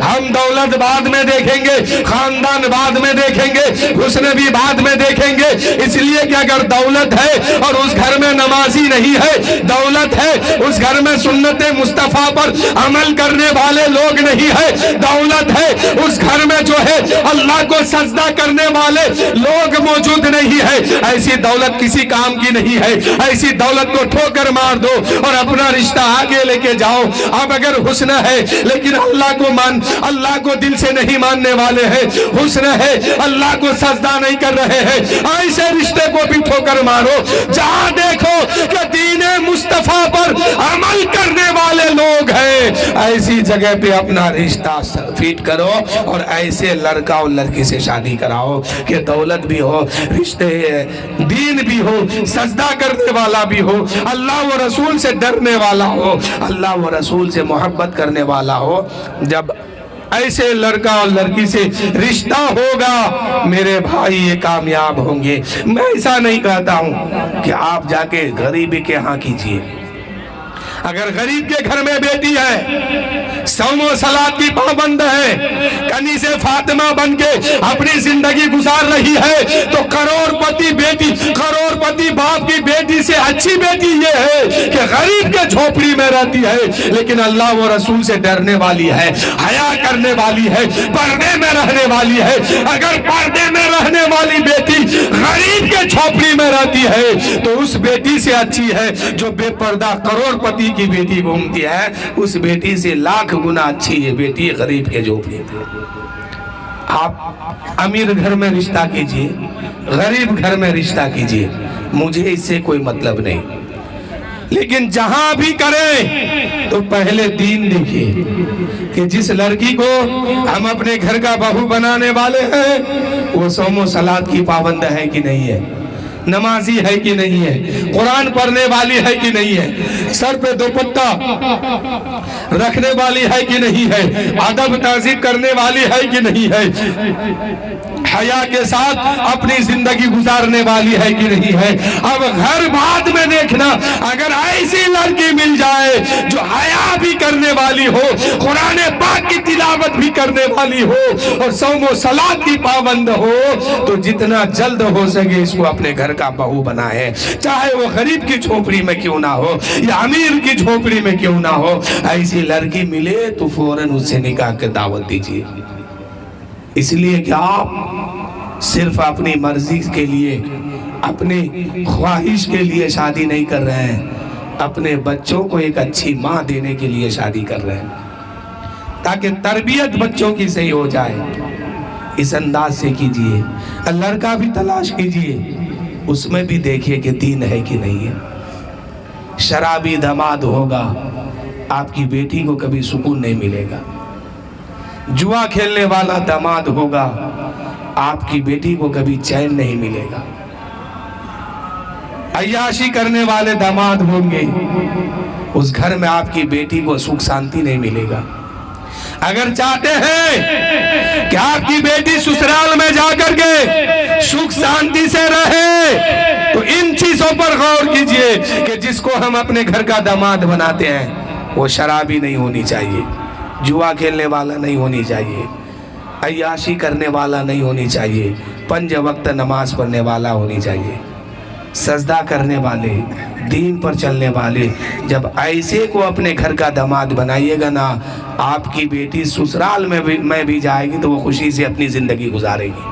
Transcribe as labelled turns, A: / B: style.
A: ہم دولت بعد میں دیکھیں گے، خاندان بعد میں دیکھیں گے، حسن بھی بعد میں دیکھیں گے، اس لیے کہ اگر دولت ہے اور اس گھر میں نمازی نہیں ہے، دولت ہے اس گھر میں سنت مصطفیٰ پر عمل کرنے والے لوگ نہیں ہے، دولت ہے اس گھر میں جو ہے اللہ کو سجدہ کرنے والے لوگ موجود نہیں ہے، ایسی دولت کسی کام کی نہیں ہے، ایسی دولت کو ٹھوکر مار دو اور اپنا رشتہ آگے لے کے جاؤ۔ اب اگر حسن ہے لیکن اللہ کو دل سے نہیں ماننے والے ہیں، حسن ہے اللہ کو سجدہ نہیں کر رہے ہیں، ایسے رشتے کو بھی ٹھوکر مارو۔ جہاں دیکھو کہ دین مصطفیٰ پر عمل کرنے والے لوگ ہیں، ایسی جگہ پہ اپنا رشتہ فیٹ کرو اور ایسے لڑکا اور لڑکی سے شادی کراؤ کہ دولت بھی ہو، رشتے دین بھی ہو، سجدہ کرنے والا بھی ہو، اللہ و رسول سے ڈرنے والا ہو، اللہ و رسول سے محبت کرنے والا ہو۔ جب ایسے لڑکا اور لڑکی سے رشتہ ہوگا میرے بھائی یہ کامیاب ہوں گے۔ میں ایسا نہیں کہتا ہوں کہ آپ جا کے غریبی کے ہاں کیجئے، اگر غریب کے گھر میں بیٹی ہے، صوم و صلات کی پابند ہے، کنیز فاطمہ بن کے اپنی زندگی گزار رہی ہے، تو کروڑ پتی باپ کی بیٹی سے اچھی بیٹی یہ ہے کہ غریب کے جھوپڑی میں رہتی ہے لیکن اللہ و رسول سے ڈرنے والی ہے، حیا کرنے والی ہے، پردے میں رہنے والی ہے۔ اگر پردے میں رہنے والی بیٹی غریب کے جھوپڑی میں رہتی ہے تو اس بیٹی سے اچھی ہے جو بے پردہ کروڑ پتی کی بیٹی گھومتی ہے، اس بیٹی سے لاکھ گنا اچھی ہے بیٹی غریب کے جھوپڑی میں۔ آپ امیر گھر میں رشتہ کیجئے، غریب گھر میں رشتہ کیجئے، مجھے اس سے کوئی مطلب نہیں، لیکن جہاں بھی کریں تو پہلے دین دیکھیے کہ جس لڑکی کو ہم اپنے گھر کا بہو بنانے والے ہیں وہ صوم و صلات کی پابند ہے کہ نہیں ہے، نمازی ہے کہ نہیں ہے، قرآن پڑھنے والی ہے کہ نہیں ہے، سر پہ دوپٹہ رکھنے والی ہے کہ نہیں ہے، ادب تہذیب کرنے والی ہے کہ نہیں ہے، حیا کے ساتھ اپنی زندگی گزارنے والی ہے کہ نہیں ہے۔ اب گھر بعد میں دیکھنا، اگر ایسی لڑکی مل جائے جو حیا بھی کرنے والی ہو، قرآن پاک کی تلاوت بھی کرنے والی ہو اور صوم و صلات کی پابند ہو، تو جتنا جلد ہو سکے اس کو اپنے گھر کا بہو بنائے، چاہے وہ غریب کی جھوپڑی میں کیوں نہ ہو یا امیر کی جھوپڑی میں کیوں نہ ہو۔ ایسی لڑکی ملے تو فوراً اس سے نکاح کے دعوت دیجیے، اس لیے کہ آپ صرف اپنی مرضی کے لیے، اپنی خواہش کے لیے شادی نہیں کر رہے ہیں، اپنے بچوں کو ایک اچھی ماں دینے کے لیے شادی کر رہے ہیں تاکہ تربیت بچوں کی صحیح ہو جائے۔ اس انداز سے کیجئے، لڑکا بھی تلاش کیجئے، اس میں بھی دیکھیے کہ دین ہے کہ نہیں ہے۔ شرابی داماد ہوگا آپ کی بیٹی کو کبھی سکون نہیں ملے گا، جوا کھیلنے والا داماد ہوگا آپ کی بیٹی کو کبھی چین نہیں ملے گا، عیاشی کرنے والے داماد ہوں گے اس گھر میں آپ کی بیٹی کو سکھ شانتی نہیں ملے گا۔ اگر چاہتے ہیں کہ آپ کی بیٹی سسرال میں جا کر کے سکھ شانتی سے رہے تو ان چیزوں پر غور کیجئے کہ جس کو ہم اپنے گھر کا داماد بناتے ہیں وہ شرابی نہیں ہونی چاہیے، جوا کھیلنے والا نہیں ہونی چاہیے، عیاشی کرنے والا نہیں ہونی چاہیے، 5 وقت نماز پڑھنے والا ہونی چاہیے، سجدہ کرنے والے، دین پر چلنے والے۔ جب ایسے کو اپنے گھر کا داماد بنائیے گا نا، آپ کی بیٹی سسرال میں بھی جائے گی تو وہ خوشی سے اپنی زندگی گزارے گی۔